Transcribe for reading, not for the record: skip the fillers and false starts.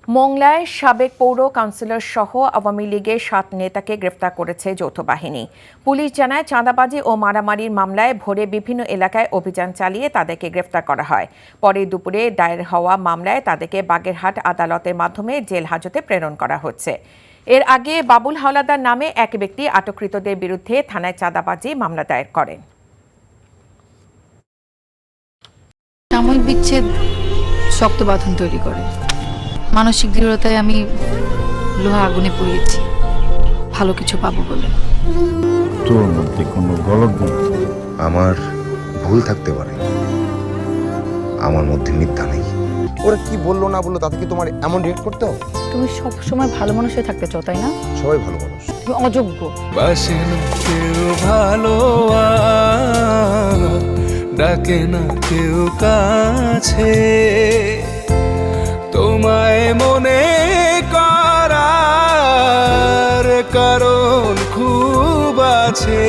মোংলায় সাবেক পৌর কাউন্সিলর সহ আওয়ামী লীগের 7 নেতাকে গ্রেফতার করেছে যৌথ বাহিনী। পুলিশ জানায়, চাঁদাবাজি ও মারামারির মামলায় ভোরে বিভিন্ন এলাকায় অভিযান চালিয়ে তাদেরকে গ্রেফতার করা হয়। পরে দুপুরে দায়ের হওয়া মামলায় তাদেরকে বাগেরহাট আদালতের মাধ্যমে জেল হাজতে প্রেরণ করা হচ্ছে। এর আগে বাবুল হাওলাদার নামে এক ব্যক্তি আটককৃতদের বিরুদ্ধে থানায় চাঁদাবাজি মামলা দায়ের করেন। সাময়িক বিচ্ছেদ শক্ত বাঁধন তৈরি করে। মানসিক দৃঢ়তায় আমি লোহা আগুনে পুড়িয়েছি ভালো কিছু পাবো বলে। তোর মধ্যে কোনো গলদ নেই। আমার ভুল থাকতে পারে, আমার মধ্যে মিথ্যা নেই। ওরা কি বললো না বললো তাতে কি তোমার এমন রিয়েক্ট করতে হবে? তুমি সব সময় ভালো মানুষ হয়ে থাকতে চাও, তাই না? সবাই ভালো মানুষ। তুমি অযোগ্য। বাসে না কেউ ভালো, ডাকে না কেউ কাছে, তোমায় মনে করার কারণ খুব আছে।